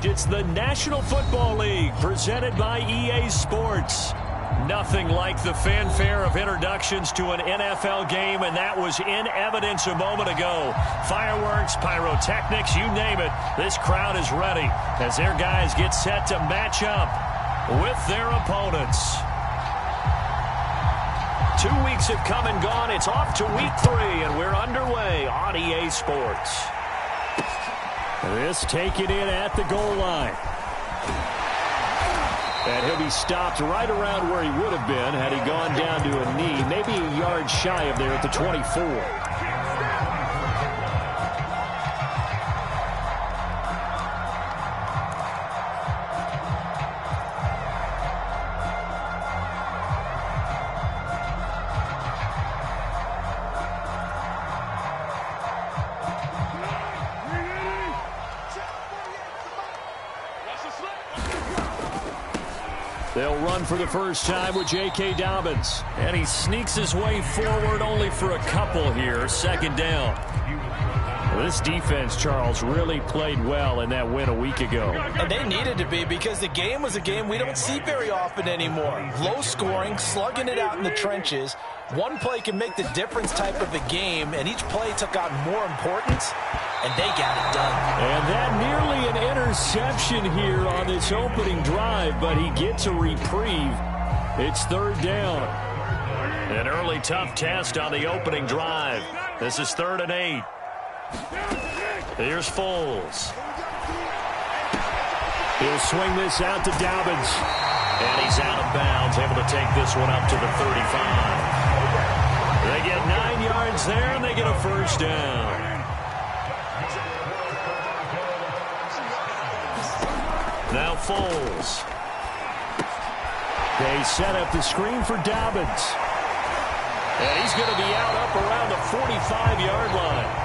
It's the National Football League presented by EA Sports. Nothing like the fanfare of introductions to an NFL game, and that was in evidence a moment ago. Fireworks, pyrotechnics, you name it. This crowd is ready as their guys get set to match up with their opponents. 2 weeks have come and gone. It's off to week 3, and we're underway on EA Sports. This taken in at the goal line. And he'll be stopped right around where he would have been had he gone down to a knee, maybe a yard shy of there at the 24. They'll run for the first time with J.K. Dobbins. And he sneaks his way forward only for a couple here. Second down. Well, this defense, Charles, really played well in that win a week ago. And they needed to be because the game was a game we don't see very often anymore. Low scoring, slugging it out in the trenches. One play can make the difference type of a game, and each play took on more importance, and they got it done. And that nearly an interception here on this opening drive, but he gets a reprieve. It's third down. An early tough test on the opening drive. This is 3rd and 8. Here's Foles. He'll swing this out to Dobbins. And he's out of bounds, able to take this one up to the 35. They get 9 yards there, and they get a first down. Now Foles. They set up the screen for Dobbins. And he's going to be out up around the 45-yard line.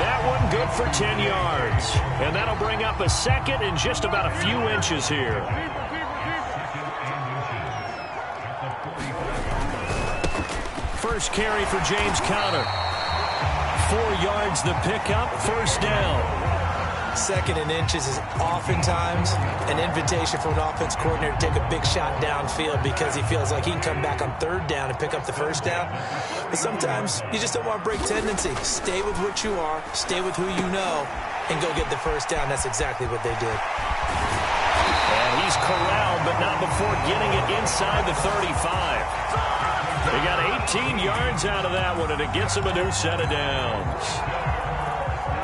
That one good for 10 yards. And that'll bring up a second and just about a few inches here. First carry for James Conner. 4 yards the pickup, first down. Second and inches is oftentimes an invitation for an offense coordinator to take a big shot downfield because he feels like he can come back on third down and pick up the first down. But sometimes you just don't want to break tendency. Stay with what you are, stay with who you know, and go get the first down. That's exactly what they did. And he's corralled, but not before getting it inside the 35. They got 18 yards out of that one, and it gets him a new set of downs.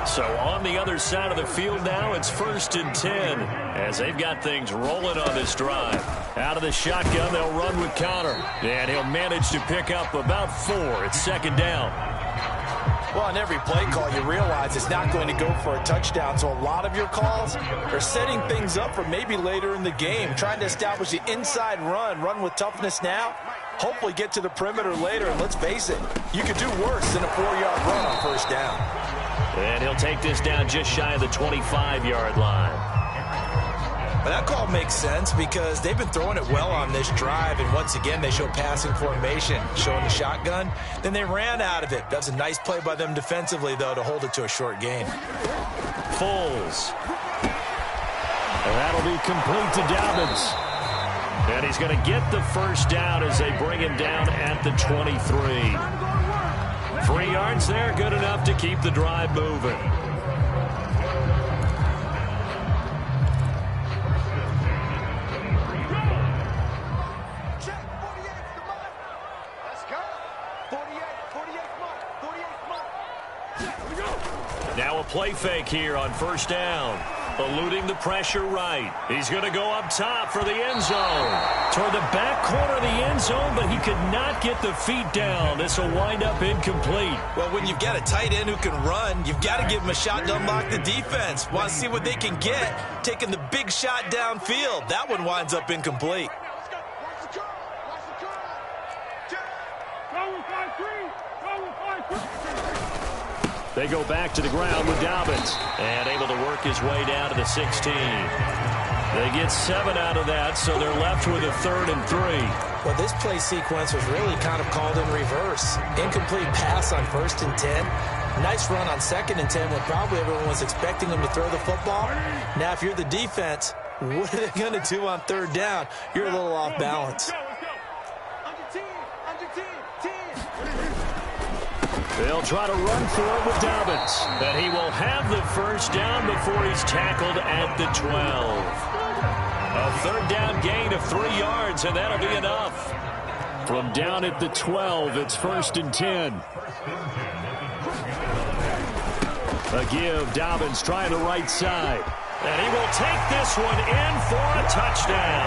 So on the other side of the field now, it's 1st and 10 as they've got things rolling on this drive. Out of the shotgun, they'll run with Conner. And he'll manage to pick up about 4. It's 2nd down. Well, on every play call, you realize it's not going to go for a touchdown. So a lot of your calls are setting things up for maybe later in the game, trying to establish the inside run with toughness now. Hopefully get to the perimeter later, and let's face it, you could do worse than a 4-yard run on first down. And he'll take this down just shy of the 25-yard line. But that call makes sense because they've been throwing it well on this drive, and once again, they show passing formation, showing the shotgun. Then they ran out of it. That's a nice play by them defensively, though, to hold it to a short gain. Foles. And that'll be complete to Dobbins. And he's going to get the first down as they bring him down at the 23. 3 yards there, good enough to keep the drive moving. Now a play fake here on first down. Eluding the pressure right. He's going to go up top for the end zone. Toward the back corner of the end zone, but he could not get the feet down. This will wind up incomplete. Well, when you've got a tight end who can run, you've got to give him a shot to unlock the defense. Want to see what they can get, taking the big shot downfield. That one winds up incomplete. They go back to the ground with Dobbins and able to work his way down to the 16. They get 7 out of that, so they're left with a 3rd and 3. Well, this play sequence was really kind of called in reverse. Incomplete pass on 1st and 10. Nice run on 2nd and 10 when probably everyone was expecting them to throw the football. Now, if you're the defense, what are they going to do on 3rd down? You're a little off balance. They'll try to run for it with Dobbins. But he will have the first down before he's tackled at the 12. A 3rd down gain of 3 yards, and that'll be enough. From down at the 12, it's 1st and 10. A give, Dobbins trying the right side. And he will take this one in for a touchdown.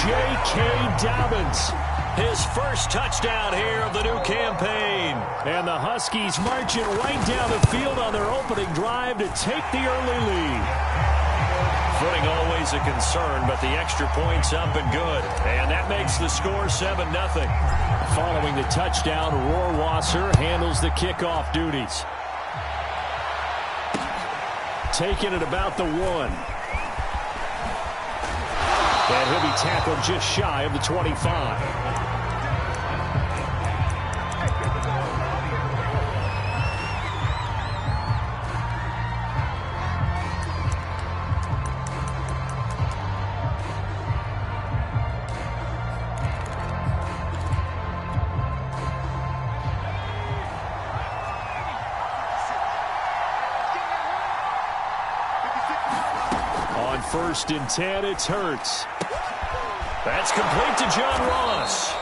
J.K. Dobbins, his first touchdown here of the new campaign. And the Huskies marching right down the field on their opening drive to take the early lead. Footing always a concern, but the extra point's up and good. And that makes the score 7-0. Following the touchdown, Rohrwasser handles the kickoff duties. Taking it about the 1. And he'll be tackled just shy of the 25. On 1st and 10, it's Hurts. That's complete to John Ross.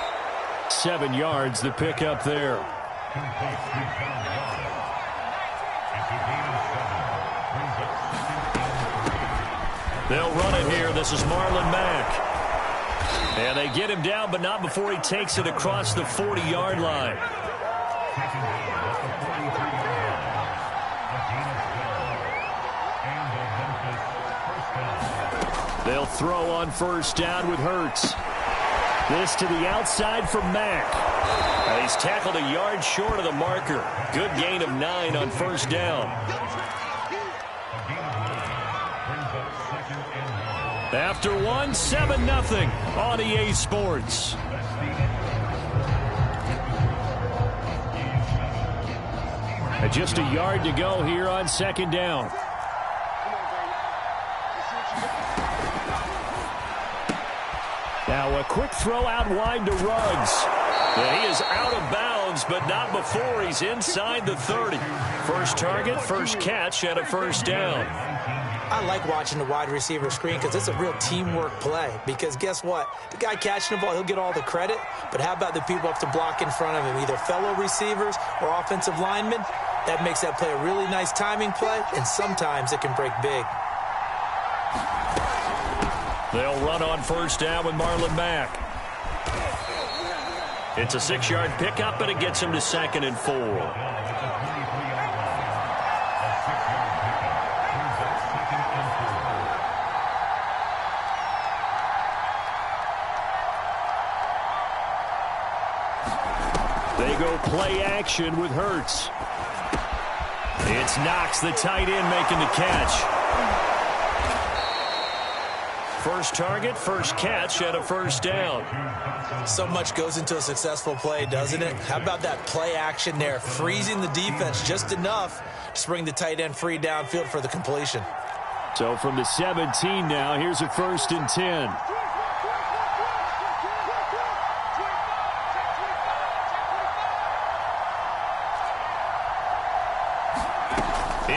7 yards, the pickup there. They'll run it here. This is Marlon Mack. And they get him down, but not before he takes it across the 40-yard line. They'll throw on 1st down with Hurts. This to the outside for Mack. He's tackled a yard short of the marker. Good gain of 9 on 1st down. After 1, 7-0 on EA Sports. And just a yard to go here on 2nd down. Now a quick throw out wide to Ruggs. And he is out of bounds, but not before he's inside the 30. First target, first catch, and a 1st down. I like watching the wide receiver screen because it's a real teamwork play. Because guess what? The guy catching the ball, he'll get all the credit. But how about the people up to block in front of him, either fellow receivers or offensive linemen? That makes that play a really nice timing play, and sometimes it can break big. They'll run on 1st down with Marlon Mack. It's a 6-yard pickup, and it gets him to 2nd and 4. They go play action with Hurts. It's Knox, the tight end, making the catch. First target, first catch, and a 1st down. So much goes into a successful play, doesn't it? How about that play action there, freezing the defense just enough to bring the tight end free downfield for the completion. So from the 17 now, here's a 1st and 10.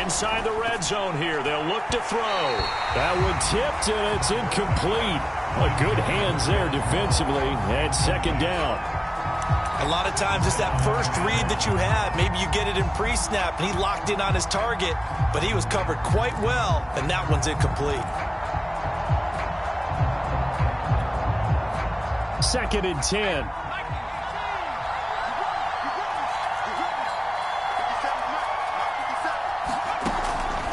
Inside the red zone here. They'll look to throw. That one tipped, and it's incomplete. Good hands there defensively, and 2nd down. A lot of times it's that first read that you have. Maybe you get it in pre-snap, and he locked in on his target, but he was covered quite well, and that one's incomplete. 2nd and 10.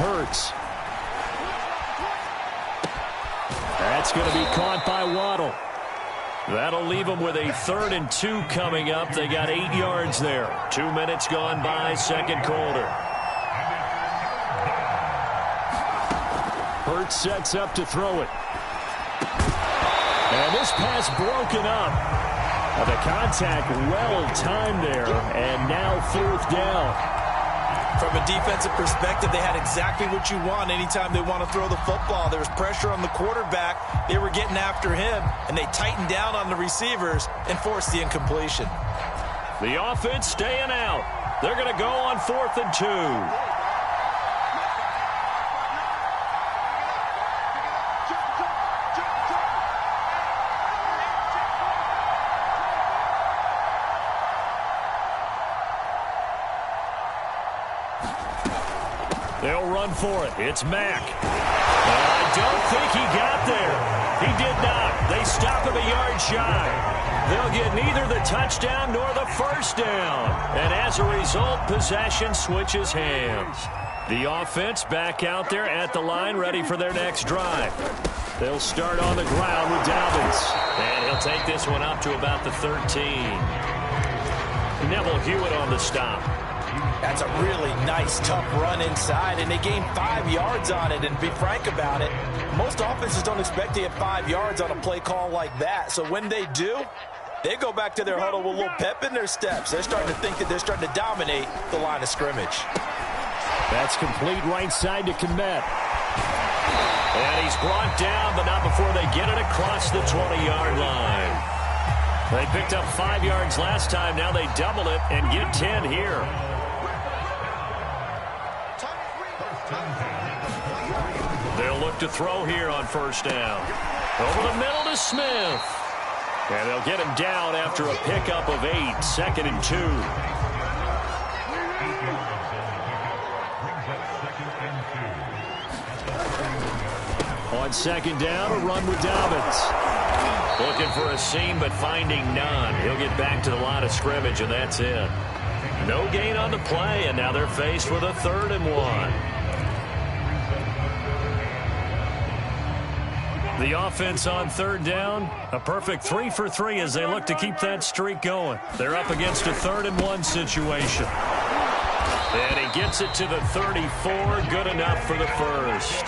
Hurts. That's going to be caught by Waddle. That'll leave them with a 3rd and 2 coming up. They got 8 yards there. 2 minutes gone by, 2nd quarter. Hurts sets up to throw it. And this pass broken up. The contact well timed there, and now 4th down. From a defensive perspective, they had exactly what you want anytime they want to throw the football. There was pressure on the quarterback. They were getting after him, and they tightened down on the receivers and forced the incompletion. The offense staying out. They're going to go on 4th and 2. They'll run for it. It's Mack. I don't think he got there. He did not. They stop him a yard shy. They'll get neither the touchdown nor the first down. And as a result, possession switches hands. The offense back out there at the line, ready for their next drive. They'll start on the ground with Dobbins. And he'll take this one up to about the 13. Neville Hewitt on the stop. That's a really nice, tough run inside, and they gained 5 yards on it. And to be frank about it, most offenses don't expect to get 5 yards on a play call like that. So when they do, they go back to their huddle with a little pep in their steps. They're starting to think that they're starting to dominate the line of scrimmage. That's complete right side to Komet. And he's brought down, but not before they get it across the 20-yard line. They picked up 5 yards last time. Now they double it and get 10 here. They'll look to throw here on first down. Over the middle to Smith. And they'll get him down after a pickup of 8, 2nd and 2. On second down, a run with Dobbins. Looking for a seam, but finding none. He'll get back to the line of scrimmage, and that's it. No gain on the play, and now they're faced with a 3rd and 1. The offense on 3rd down, a perfect 3 for 3 as they look to keep that streak going. They're up against a 3rd and 1 situation. And he gets it to the 34, good enough for the first.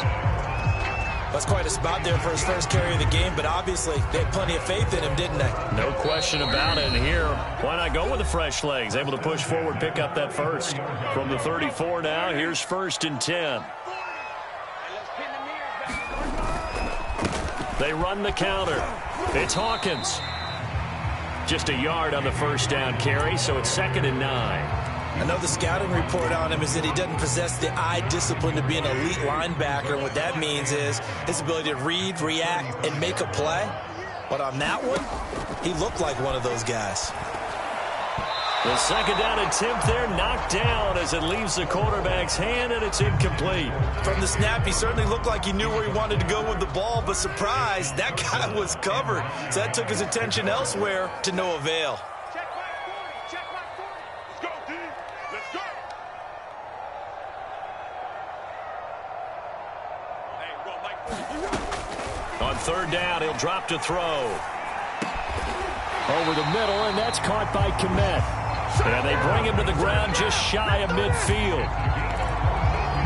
That's quite a spot there for his first carry of the game, but obviously they had plenty of faith in him, didn't they? No question about it. And here, why not go with the fresh legs? Able to push forward, pick up that first. From the 34 now, here's 1st and 10. They run the counter. It's Hawkins. Just a yard on the first down carry, so it's 2nd and 9. I know the scouting report on him is that he doesn't possess the eye discipline to be an elite linebacker. And what that means is his ability to read, react, and make a play. But on that one, he looked like one of those guys. The second down attempt there knocked down as it leaves the quarterback's hand, and it's incomplete. From the snap, he certainly looked like he knew where he wanted to go with the ball, but surprise, that guy was covered. So that took his attention elsewhere to no avail. On 3rd down, he'll drop to throw. Over the middle, and that's caught by Komet. And they bring him to the ground just shy of midfield.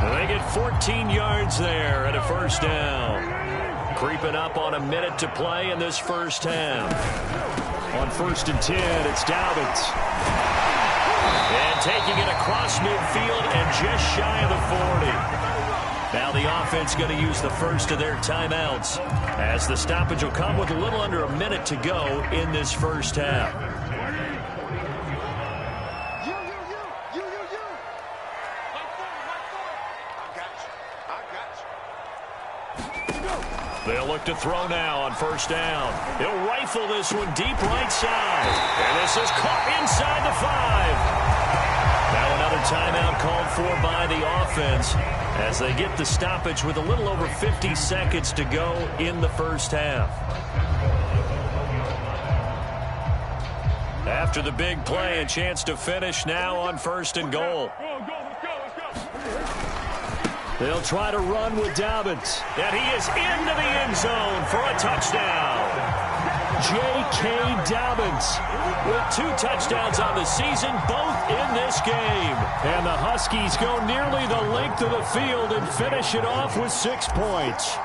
And they get 14 yards there and a first down. Creeping up on a minute to play in this first half. On 1st and 10, it's Dobbins. And taking it across midfield and just shy of the 40. Now the offense going to use the first of their timeouts as the stoppage will come with a little under a minute to go in this first half. They'll look to throw now on first down. He'll rifle this one deep right side. And this is caught inside the 5. Now another timeout called for by the offense as they get the stoppage with a little over 50 seconds to go in the first half. After the big play, a chance to finish now on 1st and goal. They'll try to run with Dobbins. And he is into the end zone for a touchdown. J.K. Dobbins with 2 touchdowns on the season, both in this game. And the Huskies go nearly the length of the field and finish it off with 6 points.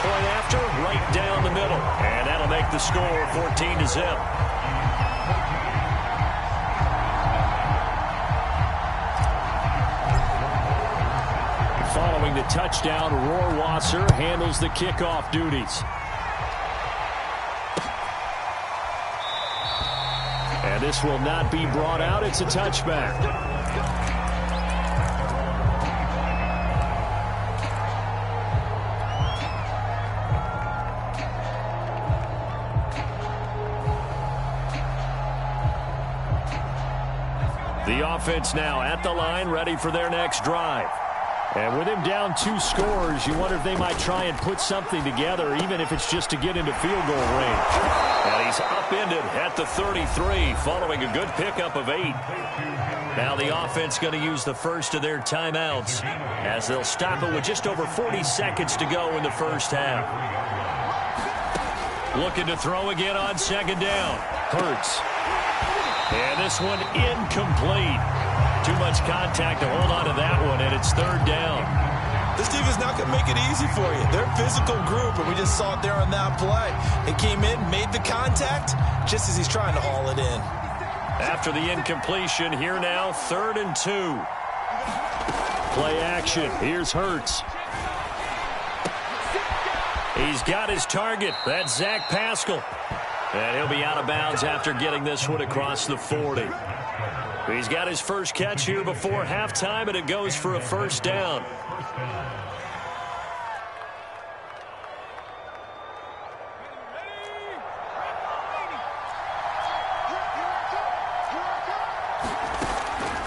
Point after, right down the middle. And that'll make the score 14-0. the touchdown. Rohrwasser handles the kickoff duties. And this will not be brought out. It's a touchback. The offense now at the line, ready for their next drive. And with him down 2 scores, you wonder if they might try and put something together, even if it's just to get into field goal range. And he's upended at the 33, following a good pickup of 8. Now the offense going to use the first of their timeouts, as they'll stop it with just over 40 seconds to go in the first half. Looking to throw again on second down. Hurts. And this one incomplete. Too much contact to hold on to that one, and it's third down. This defense not going to make it easy for you. They're a physical group, and we just saw it there on that play. It came in, made the contact, just as he's trying to haul it in. After the incompletion, here now, 3rd and 2. Play action. Here's Hurts. He's got his target. That's Zach Pascal. And he'll be out of bounds after getting this one across the 40. He's got his first catch here before halftime, and it goes for a first down.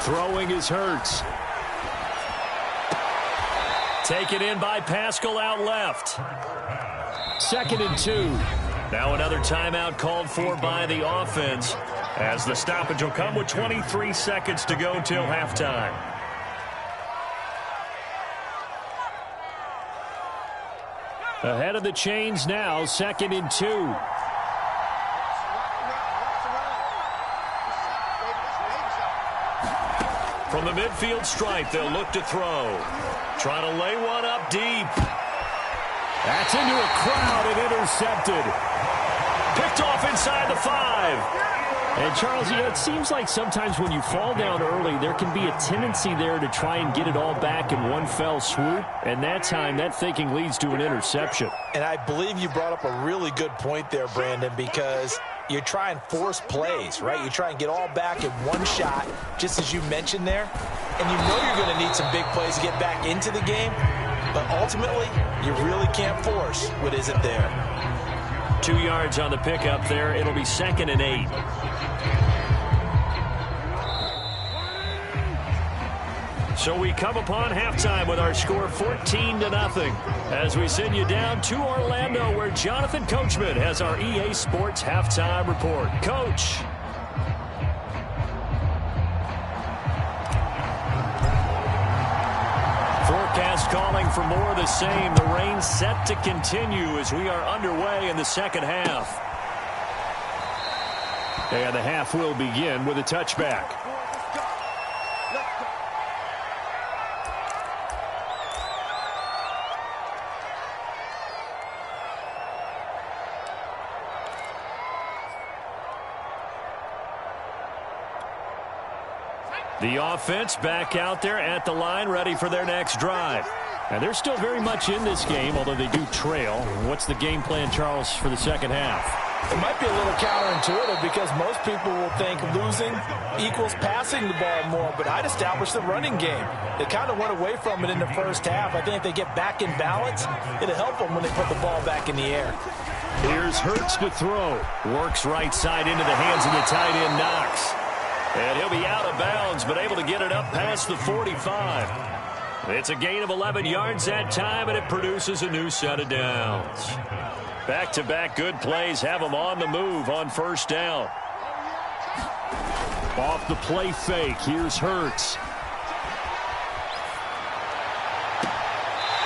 Throwing is Hurts. Taken in by Pascal out left. 2nd and 2. Now another timeout called for by the offense, as the stoppage will come with 23 seconds to go till halftime. Ahead of the chains now, 2nd and 2. From the midfield stripe, they'll look to throw. Trying to lay one up deep. That's into a crowd and intercepted. Picked off inside the 5. And, Charles, it seems like sometimes when you fall down early, there can be a tendency there to try and get it all back in one fell swoop. And that time, that thinking leads to an interception. And I believe you brought up a really good point there, Brandon, because you try and force plays, right? You try and get all back in one shot, just as you mentioned there. And you know you're going to need some big plays to get back into the game. But ultimately, you really can't force what isn't there. 2 yards on the pickup there. It'll be 2nd and 8. So we come upon halftime with our score 14-0 as we send you down to Orlando, where Jonathan Coachman has our EA Sports halftime report. Coach. Forecast calling for more of the same. The rain set to continue as we are underway in the second half. And the half will begin with a touchback. The offense back out there at the line, ready for their next drive. And they're still very much in this game, although they do trail. What's the game plan, Charles, for the second half? It might be a little counterintuitive because most people will think losing equals passing the ball more, but I'd establish the running game. They kind of went away from it in the first half. I think if they get back in balance, it'll help them when they put the ball back in the air. Here's Hurts to throw. Works right side into the hands of the tight end, Knox. And he'll be out of bounds, but able to get it up past the 45. It's a gain of 11 yards that time, and it produces a new set of downs. Back-to-back good plays have them on the move on first down. Off the play fake, here's Hurts.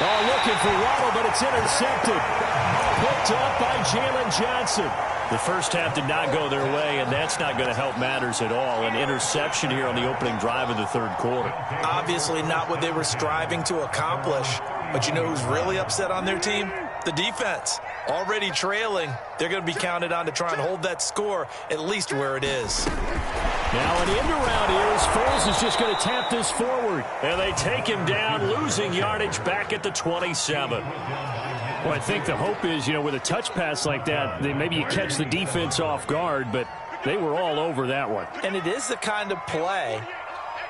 Oh, looking for Waddle, but it's intercepted. Picked up by Jalen Johnson. The first half did not go their way, and that's not going to help matters at all. An interception here on the opening drive of the third quarter. Obviously not what they were striving to accomplish. But you know who's really upset on their team? The defense. Already trailing. They're going to be counted on to try and hold that score at least where it is. Now an end around here as Foles is just going to tap this forward. And they take him down, losing yardage back at the 27. Well, I think the hope is, with a touch pass like that, maybe you catch the defense off guard, but they were all over that one. And it is the kind of play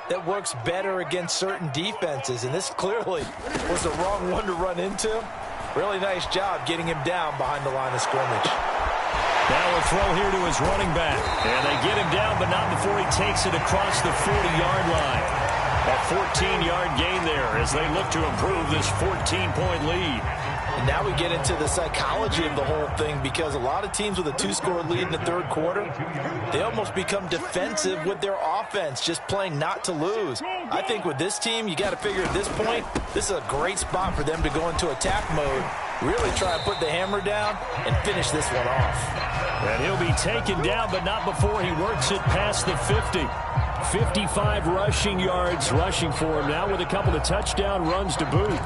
that works better against certain defenses, and this clearly was the wrong one to run into. Really nice job getting him down behind the line of scrimmage. Now a throw here to his running back. And they get him down, but not before he takes it across the 40-yard line. A 14-yard gain there as they look to improve this 14-point lead. And now we get into the psychology of the whole thing, because a lot of teams with a 2-score lead in the third quarter, they almost become defensive with their offense, just playing not to lose. I think with this team, you got to figure at this point, this is a great spot for them to go into attack mode, really try and put the hammer down and finish this one off. And he'll be taken down, but not before he works it past the 50. 55 rushing yards rushing for him now with a couple of touchdown runs to boot.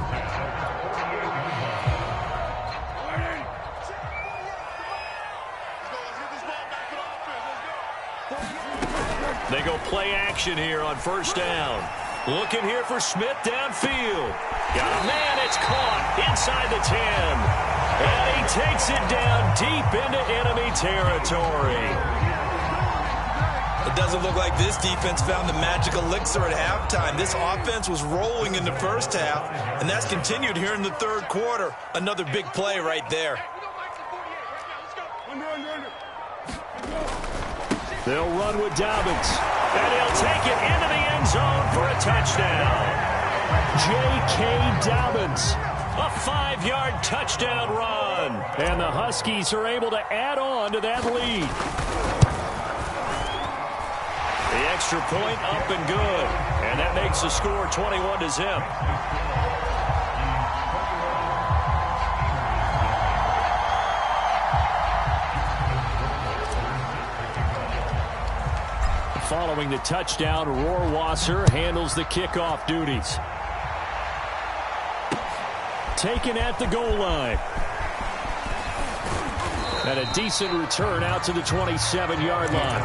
They go play action here on first down. Looking here for Smith downfield. Got a man, it's caught inside the 10. And he takes it down deep into enemy territory. It doesn't look like this defense found the magic elixir at halftime. This offense was rolling in the first half, and that's continued here in the third quarter. Another big play right there. They'll run with Dobbins. And he'll take it into the end zone for a touchdown. J.K. Dobbins. A 5-yard touchdown run. And the Huskies are able to add on to that lead. The extra point up and good. And that makes the score 21-0. Following the touchdown, Rohrwasser handles the kickoff duties. Taken at the goal line. And a decent return out to the 27-yard line.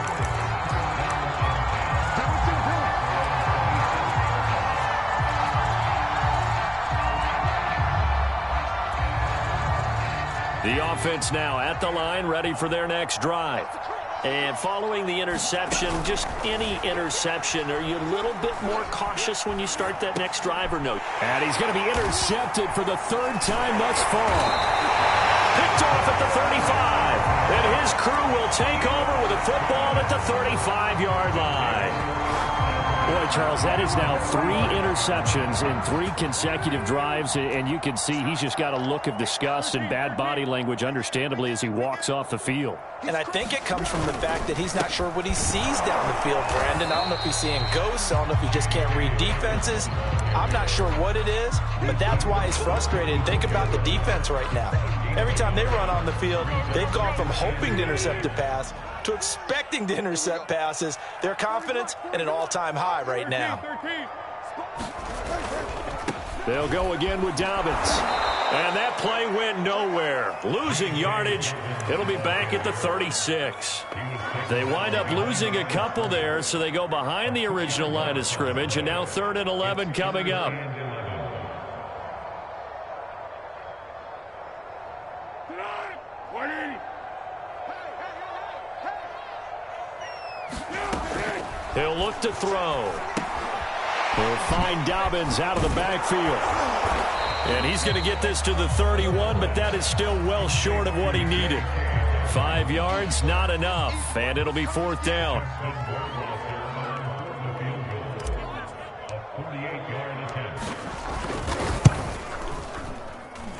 The offense now at the line, ready for their next drive. And following the interception, just any interception, are you a little bit more cautious when you start that next drive or no? And he's going to be intercepted for the third time thus far. Picked off at the 35. And his crew will take over with a football at the 35-yard line. Boy, Charles, that is now 3 interceptions in 3 consecutive drives, and you can see he's just got a look of disgust and bad body language, understandably, as he walks off the field. And I think it comes from the fact that he's not sure what he sees down the field, Brandon. I don't know if he's seeing ghosts. I don't know if he just can't read defenses. I'm not sure what it is, but that's why he's frustrated. Think about the defense right now. Every time they run on the field, they've gone from hoping to intercept a pass to expecting to intercept passes. Their confidence at an all-time high right now. They'll go again with Dobbins. And that play went nowhere. Losing yardage. It'll be back at the 36. They wind up losing a couple there, so they go behind the original line of scrimmage, and now 3rd and 11 coming up. He'll look to throw. He'll find Dobbins out of the backfield. And he's going to get this to the 31, but that is still well short of what he needed. 5 yards, not enough, and it'll be 4th down.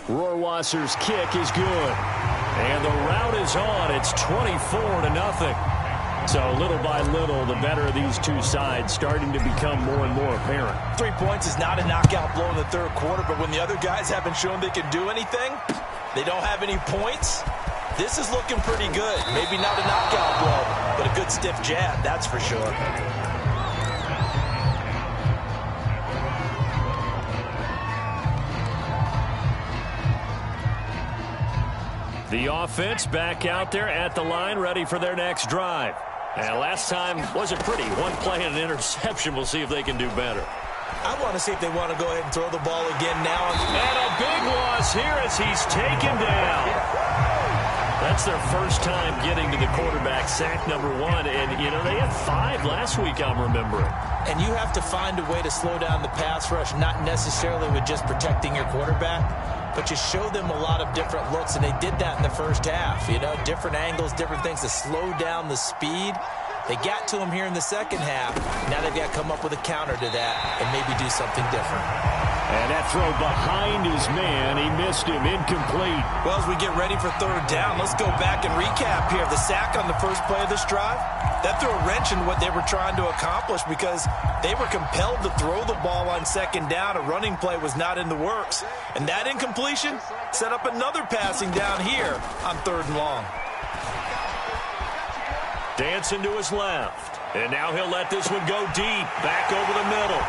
Rohrwasser's kick is good. And the route is on. It's 24-0. So little by little, the better of these two sides starting to become more and more apparent. 3 points is not a knockout blow in the third quarter, but when the other guys haven't shown they can do anything, they don't have any points, this is looking pretty good. Maybe not a knockout blow, but a good stiff jab, that's for sure. The offense back out there at the line, ready for their next drive. And last time wasn't pretty. One play and an interception. We'll see if they can do better. I want to see if they want to go ahead and throw the ball again now. And a big loss here as he's taken down. That's their first time getting to the quarterback, sack number 1. And, you know, they had 5 last week, I'm remembering. And you have to find a way to slow down the pass rush, not necessarily with just protecting your quarterback, but you show them a lot of different looks, and they did that in the first half. You know, different angles, different things to slow down the speed. They got to him here in the second half. Now they've got to come up with a counter to that and maybe do something different. And that throw behind his man, he missed him, incomplete. Well, as we get ready for third down, let's go back and recap here. The sack on the first play of this drive, that threw a wrench in what they were trying to accomplish because they were compelled to throw the ball on second down. A running play was not in the works. And that incompletion set up another passing down here on third and long. Dancing to his left. And now he'll let this one go deep. Back over the middle.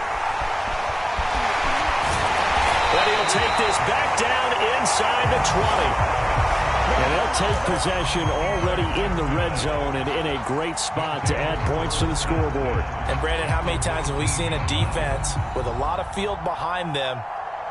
But he'll take this back down inside the 20. And they'll take possession already in the red zone and in a great spot to add points to the scoreboard. And, Brandon, how many times have we seen a defense with a lot of field behind them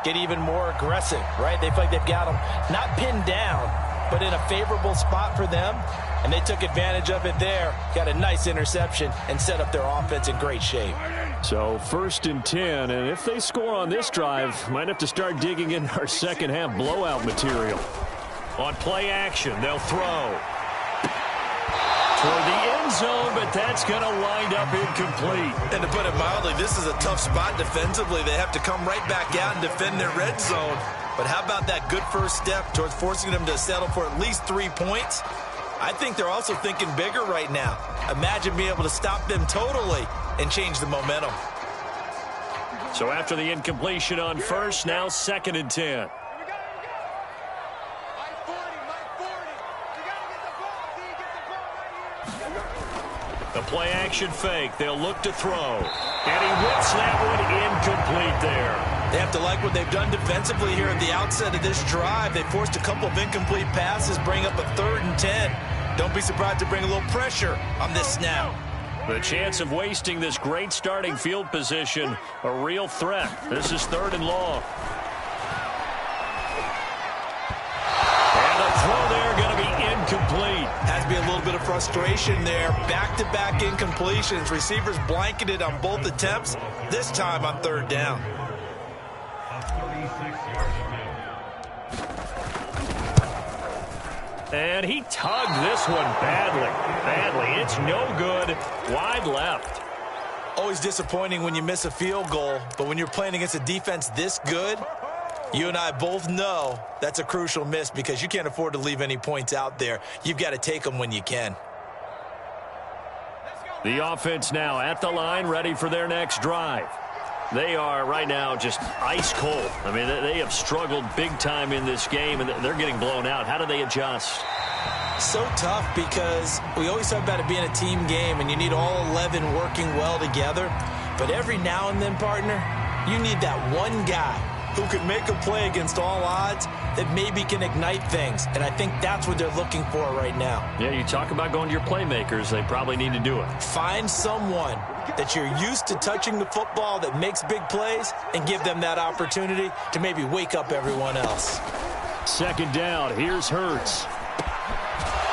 get even more aggressive, right? They feel like they've got them not pinned down, but in a favorable spot for them. And they took advantage of it there, got a nice interception, and set up their offense in great shape. So 1st and 10, and if they score on this drive, might have to start digging in our second half blowout material. On play action, they'll throw toward the end zone, but that's going to wind up incomplete. And to put it mildly, this is a tough spot defensively. They have to come right back out and defend their red zone. But how about that good first step towards forcing them to settle for at least 3 points? I think they're also thinking bigger right now. Imagine being able to stop them totally and change the momentum. So after the incompletion on first, now 2nd and 10. The play action fake. They'll look to throw. And he whips that one incomplete there. They have to like what they've done defensively here at the outset of this drive. They forced a couple of incomplete passes, bring up a 3rd and 10. Don't be surprised to bring a little pressure on this snap. The chance of wasting this great starting field position, a real threat. This is 3rd and long. And the throw there going to be incomplete. Has to be a little bit of frustration there. Back-to-back incompletions. Receivers blanketed on both attempts, this time on 3rd down. And he tugged this one badly. It's no good. Wide left. Always disappointing when you miss a field goal, but when you're playing against a defense this good, you and I both know that's a crucial miss because you can't afford to leave any points out there. You've got to take them when you can. The offense now at the line, ready for their next drive. They are right now just ice cold. I mean, they have struggled big time in this game, and they're getting blown out. How do they adjust? So tough because we always talk about it being a team game, and you need all 11 working well together. But every now and then, partner, you need that one guy who can make a play against all odds that maybe can ignite things. And I think that's what they're looking for right now. Yeah, you talk about going to your playmakers. They probably need to do it. Find someone that you're used to touching the football that makes big plays and give them that opportunity to maybe wake up everyone else. 2nd down. Here's Hurts.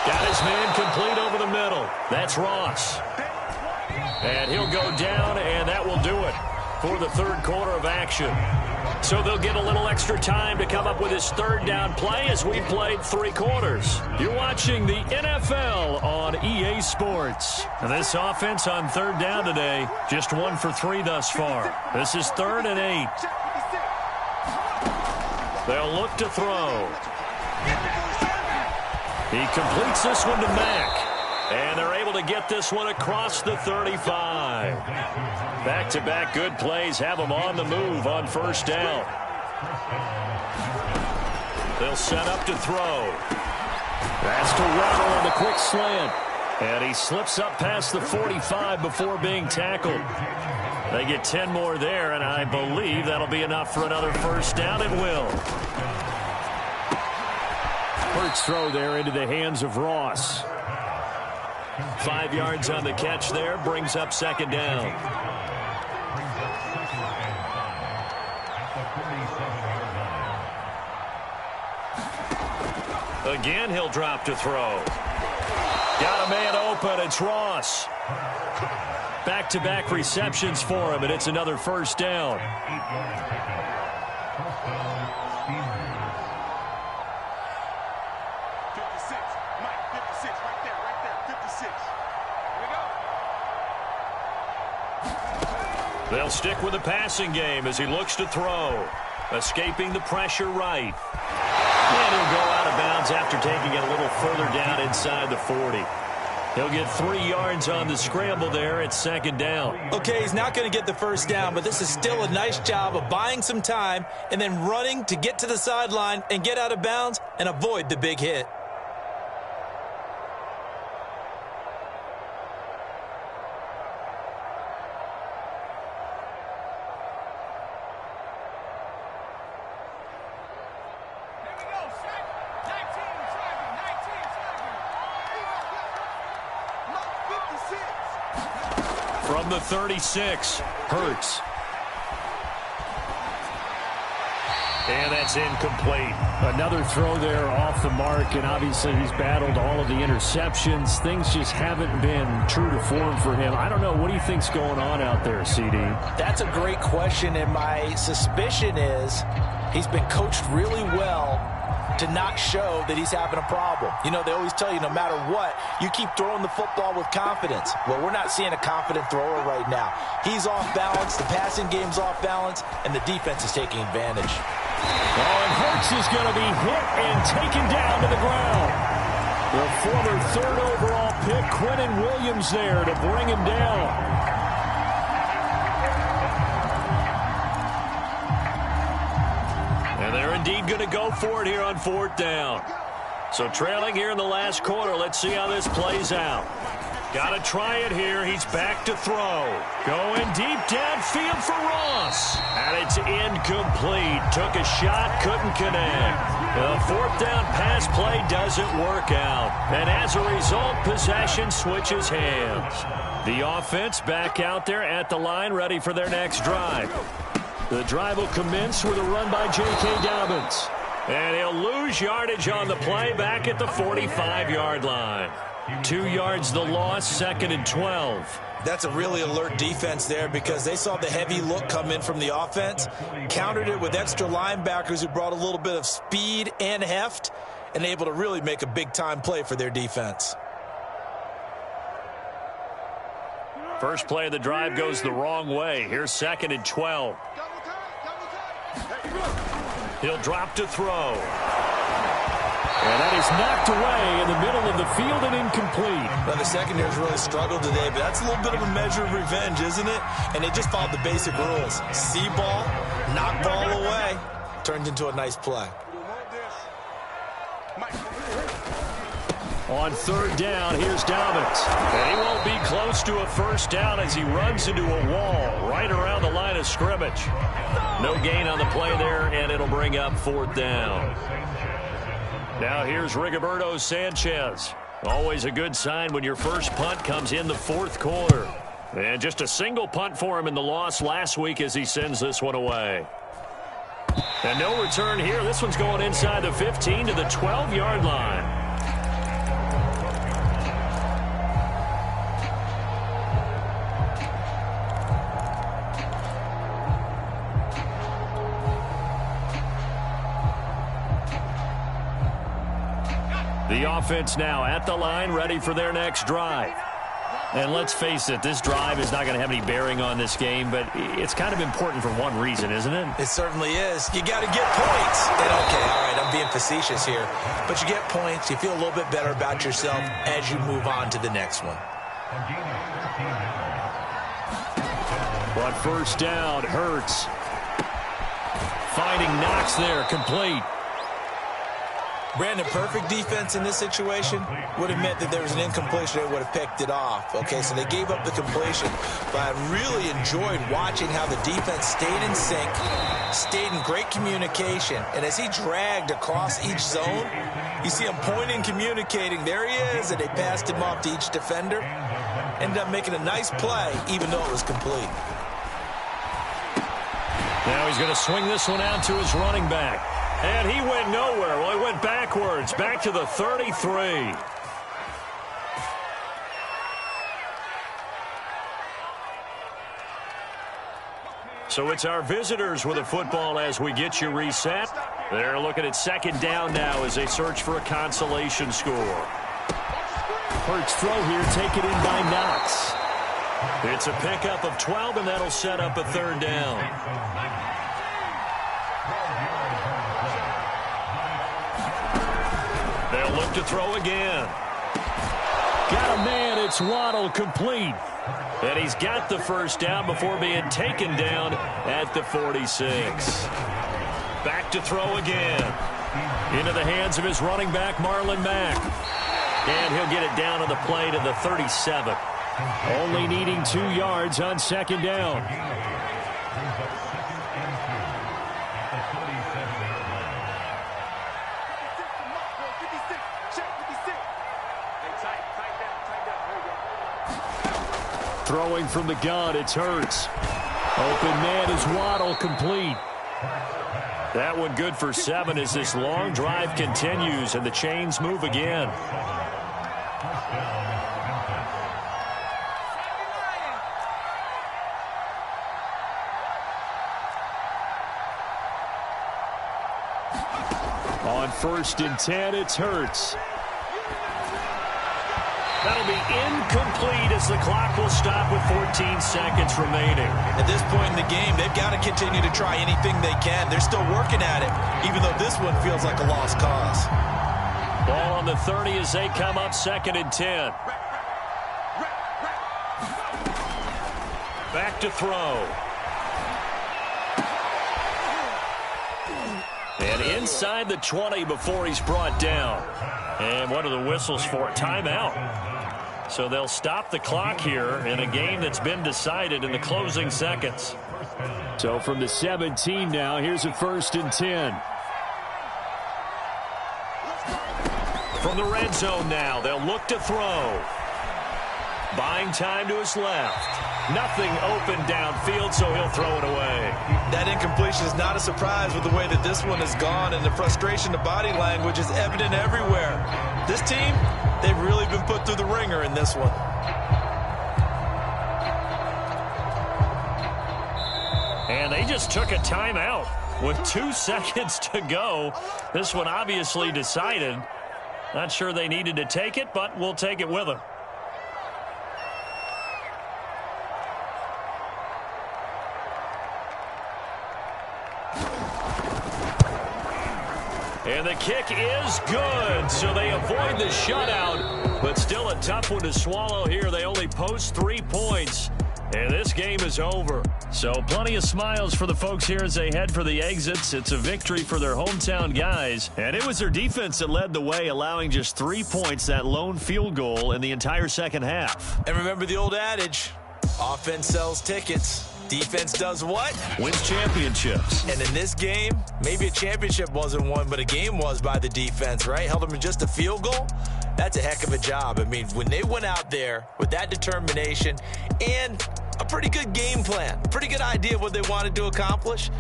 Got his man complete over the middle. That's Ross. And he'll go down, and that will do it for the 3rd quarter of action. So they'll get a little extra time to come up with his 3rd down play as we've played 3 quarters. You're watching the NFL on EA Sports. And this offense on 3rd down today, just 1 for 3 thus far. This is 3rd and 8. They'll look to throw. He completes this one to Mack. And they're able to get this one across the 35. Back-to-back good plays have them on the move on 1st down. They'll set up to throw. That's to Waddle on the quick slant. And he slips up past the 45 before being tackled. They get 10 more there, and I believe that'll be enough for another 1st down. It will. Hurts throw there into the hands of Ross. 5 yards on the catch there, brings up second down. Again, he'll drop to throw. Got a man open. It's Ross. Back-to-back receptions for him, and it's another first down. They'll stick with the passing game as he looks to throw. Escaping the pressure right. And he'll go out of bounds after taking it a little further down inside the 40. He'll get 3 yards on the scramble there at second down. Okay, he's not going to get the first down, but this is still a nice job of buying some time and then running to get to the sideline and get out of bounds and avoid the big hit. From the 36, Hurts. And that's incomplete. Another throw there off the mark, and obviously he's battled all of the interceptions. Things just haven't been true to form for him. I don't know. What do you think's going on out there, CD? That's a great question, and my suspicion is he's been coached really well to not show that he's having a problem. You know, they always tell you no matter what, you keep throwing the football with confidence. Well, we're not seeing a confident thrower right now. He's off balance, the passing game's off balance, and the defense is taking advantage. Oh, and Hurts is going to be hit and taken down to the ground. The former 3rd overall pick, Quentin Williams, there to bring him down. And they're indeed going to go for it here on 4th down. So trailing here in the last quarter. Let's see how this plays out. Got to try it here. He's back to throw. Going deep downfield for Ross. And it's incomplete. Took a shot, couldn't connect. The 4th down pass play doesn't work out. And as a result, possession switches hands. The offense back out there at the line, ready for their next drive. The drive will commence with a run by J.K. Dobbins. And he'll lose yardage on the play back at the 45-yard line. 2 yards the loss, 2nd and 12. That's a really alert defense there because they saw the heavy look come in from the offense, countered it with extra linebackers who brought a little bit of speed and heft, and able to really make a big-time play for their defense. First play of the drive goes the wrong way. Here's 2nd and 12. He'll drop to throw. And that is knocked away in the middle of the field and incomplete. Well, the secondary's really struggled today, but that's a little bit of a measure of revenge, isn't it? And they just followed the basic rules. See ball, knock ball away. Turned into a nice play. On 3rd down, here's Dobbins. And he won't be close to a first down as he runs into a wall right around the line of scrimmage. No gain on the play there, and it'll bring up 4th down. Now here's Rigoberto Sanchez. Always a good sign when your first punt comes in the 4th quarter. And just a single punt for him in the loss last week as he sends this one away. And no return here. This one's going inside the 15 to the 12-yard line. The offense now at the line, ready for their next drive. And let's face it, this drive is not going to have any bearing on this game, but it's kind of important for one reason, isn't it? It certainly is. You got to get points. And okay, all right, I'm being facetious here. But you get points, you feel a little bit better about yourself as you move on to the next one. But first down, Hurts. Finding Knox there, complete. Brandon, perfect defense in this situation would have meant that there was an incompletion. They would have picked it off. Okay, so they gave up the completion. But I really enjoyed watching how the defense stayed in sync, stayed in great communication, and as he dragged across each zone, you see him pointing, communicating. There he is, and they passed him off to each defender. Ended up making a nice play, even though it was complete. Now he's going to swing this one out to his running back. And he went nowhere. Well, he went backwards, back to the 33. So it's our visitors with a football as we get you reset. They're looking at second down now as they search for a consolation score. Hurts throw here, taken in by Knox. It's a pickup of 12, and that'll set up a third down. They'll look to throw again. Got a man, it's Waddle, complete. And he's got the first down before being taken down at the 46. Back to throw again. Into the hands of his running back, Marlon Mack. And he'll get it down on the play to the 37. Only needing 2 yards on second down. Throwing from the gun, it's Hurts. Open man is Waddle, complete. That one good for 7 as this long drive continues and the chains move again. On 1st and 10, it's Hurts. That'll be incomplete as the clock will stop with 14 seconds remaining. At this point in the game, they've got to continue to try anything they can. They're still working at it, even though this one feels like a lost cause. Ball on the 30 as they come up 2nd and 10. Back to throw. And inside the 20 before he's brought down. And what are the whistles for? Timeout. So they'll stop the clock here in a game that's been decided in the closing seconds. So from the 17 now, here's a 1st and 10. From the red zone now, they'll look to throw. Buying time to his left. Nothing open downfield, so he'll throw it away. That incompletion is not a surprise with the way that this one has gone, and the frustration, the body language is evident everywhere. This team, they've really been put through the ringer in this one. And they just took a timeout with 2 seconds to go. This one obviously decided. Not sure they needed to take it, but we'll take it with them. And the kick is good, so they avoid the shutout, but still a tough one to swallow here. They only post 3 points, and this game is over. So plenty of smiles for the folks here as they head for the exits. It's a victory for their hometown guys, and it was their defense that led the way, allowing just 3 points, that lone field goal in the entire second half. And remember the old adage, offense sells tickets. Defense does what? Wins championships. And in this game, maybe a championship wasn't won, but a game was by the defense, right? Held them to just a field goal. That's a heck of a job. I mean, when they went out there with that determination and a pretty good game plan, pretty good idea of what they wanted to accomplish,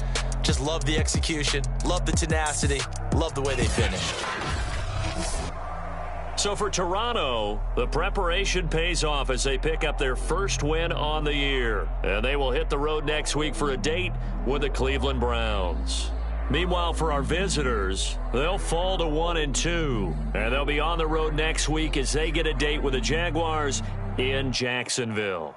just love the execution, love the tenacity, love the way they finished. So for Toronto, the preparation pays off as they pick up their first win on the year. And they will hit the road next week for a date with the Cleveland Browns. Meanwhile, for our visitors, they'll fall to 1-2. And they'll be on the road next week as they get a date with the Jaguars in Jacksonville.